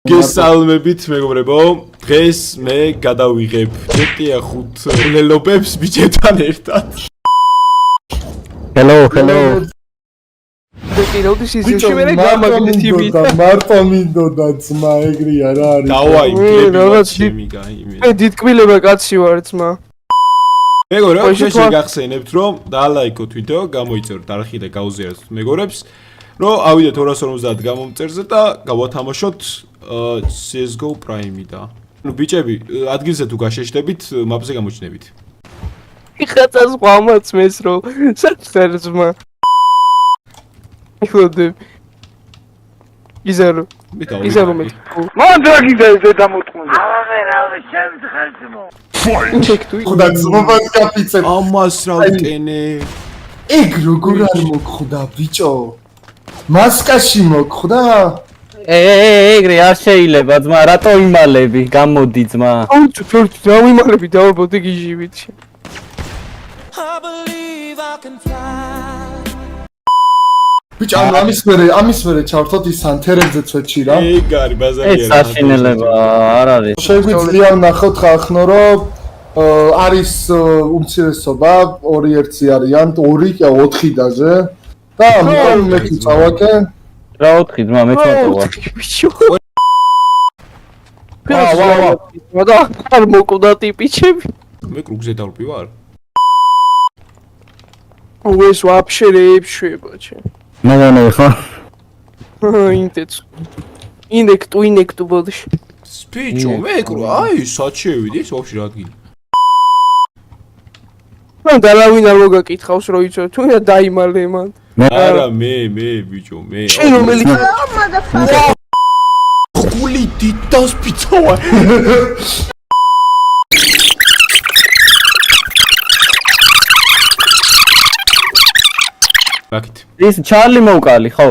გესალმებით მეგობრებო, დღეს მე გადავიღებ GTA 5 ლელობებს ბიჭებთან ერთად. Hello. მარტო მინდოდა ძმა ეგრეა რა არის. დავაი, კლები ჩემი გაიმე. მე დიდკბილება კაცი ვარ ძმა. მეგობრებო, შეიძლება გახსენებთ რომ დაალაიქოთ ვიდეო, გამოიწეროთ არხი და გაუზიაროთ მეგობრებს, რომ ავიდეთ 250 გამომწერზე და გავათამაშოთ CS:GO Prime-ი-და. ნუ ბიჭები, ადგილზე თუ გაშეშდებით, მაპზე გამოჩნდებით. ხაცას ყამაც მეს რო საერთმა. იხოდებ. იზარო მე. მან დრაგიდა ზედამოწმული. ამერაო შემძხელმო. ხოდა ძმობას გაფიცებ. ამას რა ვკენე? ეგ როგორ არ მოგხვდა ბიჭო? მასკაში მოგხვდა? ეგრე არ შეიძლება ძმა, რატო იმალები? გამოდი ძმა. აუჩუ, დავიმალები დავაბოდი გიჟივით. ბიჭო, ამის მერე ჩავთოთ ის ანთერებზე წვეთში რა. ეგ არის ბაზარია. ეს საშინელება არ არის. შეგვიძლია ნახოთ ხახნო რომ არის უმცირესობა 2-1 არიან, 2-4 დაზე და მე წავაკე. რა 4 ძმა მე წავაკე. და არ მოკვდა ტიპიჩები. მე კრუგზე დავპივარ. უეს ვაფშე რეებშვება ჩე. მაგანე ხო? ინტეც. ინექტუ ბოდში. სპიჩო მეკრო, აი საჩევიდი, ვაფშე რა ადგილი. მან დარავინ არ მოგაკითხავს რო იცო თუ და დაიმალე მან. არა მე ბიჭო მე. შენ რომელი ხული დიდას პიცოა. ბაკით. ის ჩარლი მოვკალი ხო?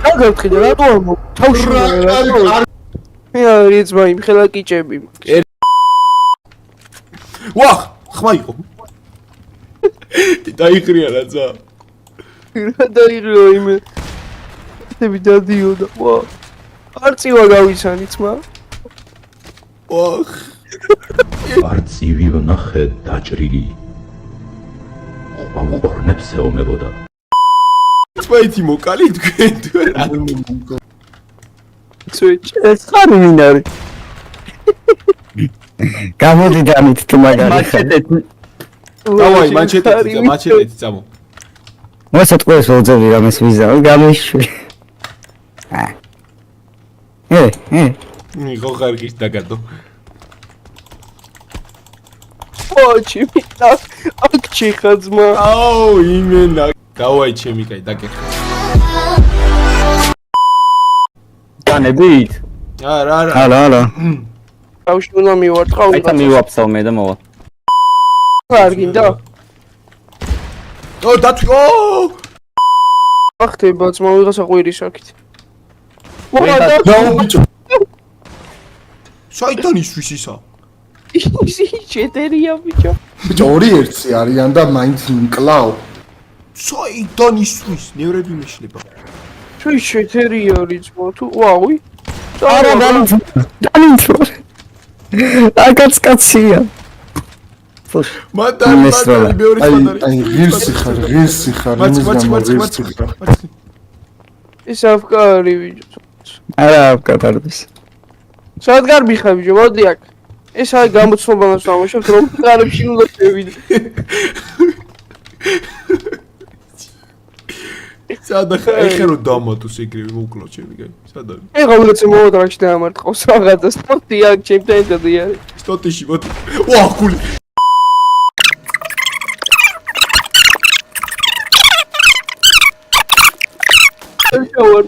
აგერთხი და რატო არ თავში მე არის მაი მხელა კიჭები. ვახ, ხმა იყო. დაიხრია რაცა. რა დაიღრო იმე. თები დადიოდა. ვა. არწივა გავიცანი ძმა. ვახ. არწივი ვნახე დაჭრილი. ყორნებს ეომებოდა. წვეთი მოკალი თქვენ თუ რა. ცუჩი. ეს ხარი ვინ არის? გამოდი დამით თუ მაგარი ხარ. დავაი, მაჩეტეთი წამო. მოსად ყოს ვოძები რამეს ვიზა, გამიშვი. ნიღო ხარგის დაგადო. ოჩი მინა აქჩი ხაზმა. აუ, იმენა. დავაი ჩემი კაი დაგეხა. განებით? არა. თავში უნდა მივარტყავ. აი და მივაფსავ მე და მოვა. არ გინდა? დათვი. ახტება ძმა ვიღაცა ყვირის აქეთ. ბიჭო. საიდან ისვის ისა? ისი ჩეტერია ბიჭო. ბიჭო 2-1 არიან და მაინც მკლავ. საიდან ისვის? ნევრები მეშლება. თუ ჩეტერია არის ძმა თუ ვაუი. არა დანინცრო. აკაცკაცია. მატანი მეორე სპანდარი. აი ღირსი ხარ. ეს აფკარი ბიჭო. არა აფკარდეს. სად გარბიხა ბიჭო, მოდი აქ. ეს აი გამოცნობანას ვამაშავთ რომ კარებში უნდა შევიდე. სადახა ეხე რომ დამატოს ეგრევე მოკლო ჩემი კაი. სად არის? ეხა ვიღაცა მოვადრაში დაამარტყავს რაღაცა სტოტი აქ ჩემთან ერთად არის. სტოტიში მოდი. ვაჰ, გული. შევარ.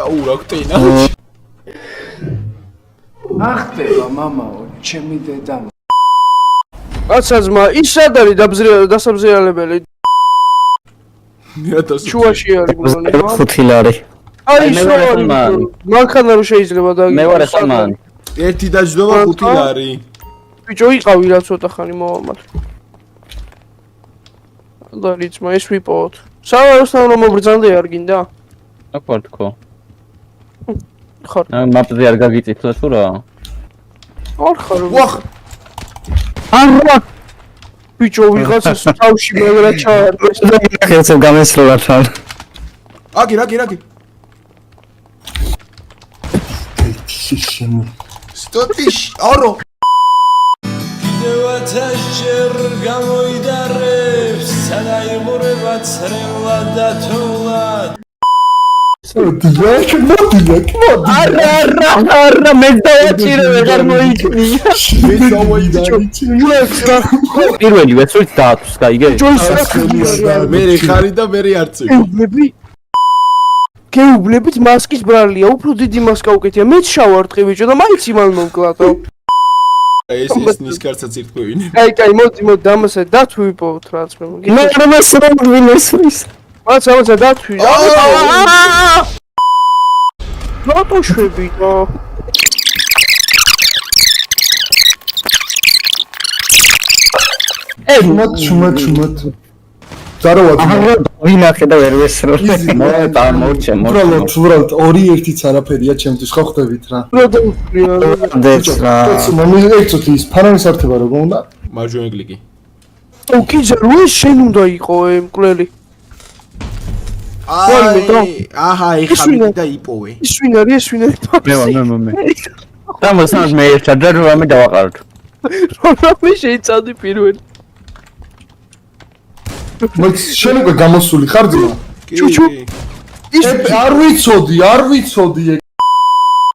აუ, რა გტენა. ახტება მამაო, ჩემი დედა. აცა ძმა, ის სად არის დასაბზრიალებელი? შუაში არის მგონი. 5 ლარი. აი მე ვარ შუაში. ხმან. მანქანა რო შეიძლება და მე ვარ ხმან. ერთი დაждობა 5 ლარი. ბიჭო იყავი რა ცოტა ხანი მოვამალ. და რიცმა ეს ვიპოვოთ. სავაროსთან რომ მობრძანდე არ გინდა? აქ ვარ თქო. ხარ. მაპზე არ გაგიწიფლა თუ რა? არ ხარ. ვახ არა! ბიჭო ვიღაცას თავში მეგრა ჩაარდეს. ხეცებ გამესროლა თან. აკი შიშიმი სტოტიშ არო კიდევაც ჯერ გამოიდარებს სადაიღურება ცრემლად და თულად არა მე დავაჭირე ვეღარ მოიქნია. პირველი ვეცურით დააქვს გაიგე? მე ხარი და მე არცი გეუბნებით მასკის ბრალია, უფრო დიდი მასკა უკეთია. მეც შავარტყი ბიჭო და მაინც იმან მომკლატო. ეს ნისკარცაც ირთმევინე კაი, მოდი დამასე დათვიპოვთ რაც მე. მე რა მოსრობვილესვის. მაცა დათვი. რატო შვებიტო? ჩუმად ზაროვა ვინახე და ვერ ვესროლე. მოვჩე. უბრალოდ 2-1-იც არაფერია ჩემთვის ხო ხვდებით რა მომიგეცოთ ის ფანანის ართება როგორ უნდა მარჯვენა კლიკი უკიძა რო შენ უნდა იყო მკვლელი აჰა ეხა მიდი და იპოვე ის ვინ არის მე დამოსანს მე ერთად რამე დავაყაროთ. რამე შეიცადი პირველი მოიც შენ უკვე გამოსული ხარ ძმა ჩუჩუ ის არ ვიცოდი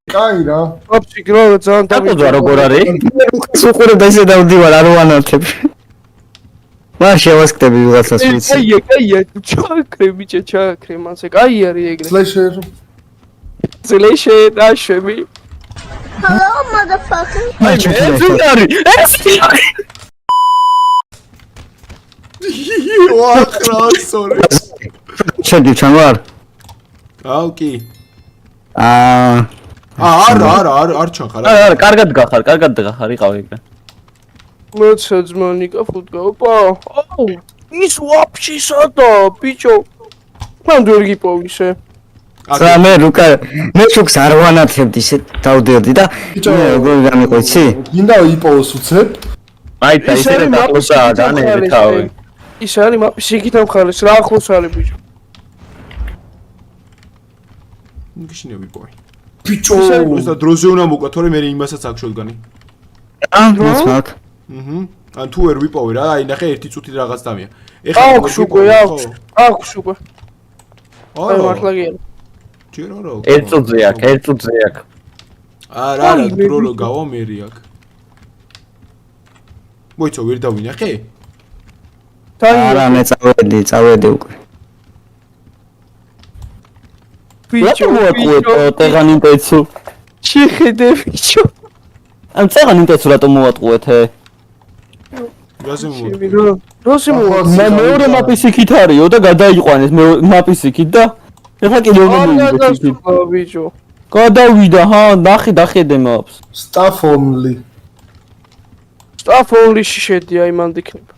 კაი რა აფშიკრო ძალიან დაგოძა როგორ არის? სუხურებ და ისე დავდივარ არ ვანათებ. მან შევასკდები ვიღაცას ვიცი. კაია ჩაკრე ბიჭო ჩაკრე მასე კაი არის ეგრე სლეშერ დაშები Hello, motherfucker. ეს ვახრა სორი შედი ჩან ვარ? აუკი არა, არ ჩანხარ კარგად გახარ, იყავ ეგრე. მოცა ძმანიკა ფუტკა ოპა ის ვაფშე სადა ბიჭო მან ვერ გიპოვისე მე რუკა მე შუქს არ ვანათებდი ისე დავდიოდი და მე როგორ გამიყვიცი? გინდა იპოვოს უცებ აი და ისე დახლოსა დანები თავი. ის არის მაპის იქით ამხარეს რა ახლოს არის ბიჭო გიშინე ვიპოვე ბიჭო ეს და დროზე უნდა მოკლა თორე მე იმასაც აქ შევდგანი მაგ ან თუ ვერ ვიპოვე რა აი ნახე ერთი წუთი რაღაც დამია აქვს უკვე აი მართლა გიარა ჯერ არა ერთ წუთზე აქ არა დრო გავა მერი აქ მოიცო ვერ დავინახე არა მე წავედი უკვე ბიჭო ტეგან იმპეცუ შეხედე ბიჭო ამ წეგან იმპეცუ რატომ მოვატყუეთე? რაზე მოვ როზე მოვა მეორე მაპის იქით არისო და გადაიყვანეს მე მაპის იქით და ეხლა კიდევ მომივიდეთ. ბიჭო გადავიდა ჰა ნახე დახედე მაპს. staff only შედია იმან დიქნება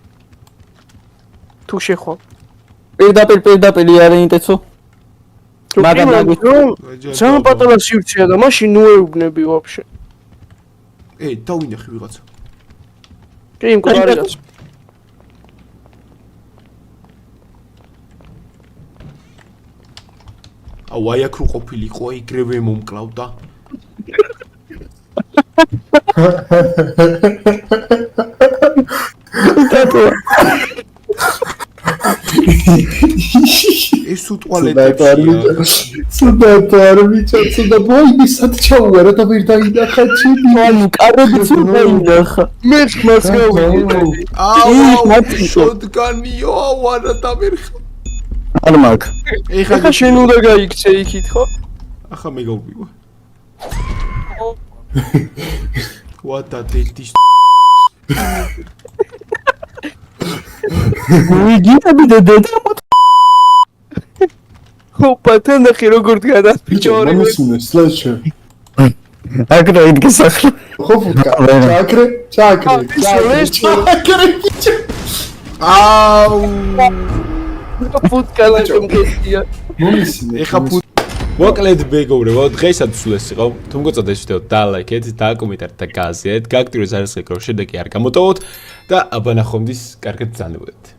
თუ შეხვალ პირდაპირ არის ინტეცო მაგრამ ძალიან პატარა სივრცეა და მაშინ ნუეუბნები ვაფშე დავინახე ვიღაცა კი იმკარიაც აუ აი აქ რო ყოფილიყო ეგრევე მომკლავდა ეს უტყვალეთებში ცუდად ბოი სად ჩაუარა და ვერ დაინახა ჩემი კარებიც დაინახა მე მას გავიგე აუ შოტგანიო ვარა და ვერ არ მაგ ეხა შენ უნდა გაიქცე იქით ხო ახლა მე გავიგე what that is ვიგიტები დედა ოპა თანდახი როგორ დგადა ბიჭო მომისმინე სლეშერ აკრა იდგე სახლა ხო ფუტკა ჩაკრე ბიჭო აუ ფუტკა ლაშემ გესია მომისმინე ეხა მოკლედ მეგობრებო, დღეისათვის სულ ეს იყო. თუ მოგწონთ ეს ვიდეო, დალაიქეთ, დააკომენტარეთ და გააზიარეთ. გაგტიროს არის ეგ რომ შედეგი არ გამოტოვოთ და აბანახომდის კარგად ბრძანებოდეთ.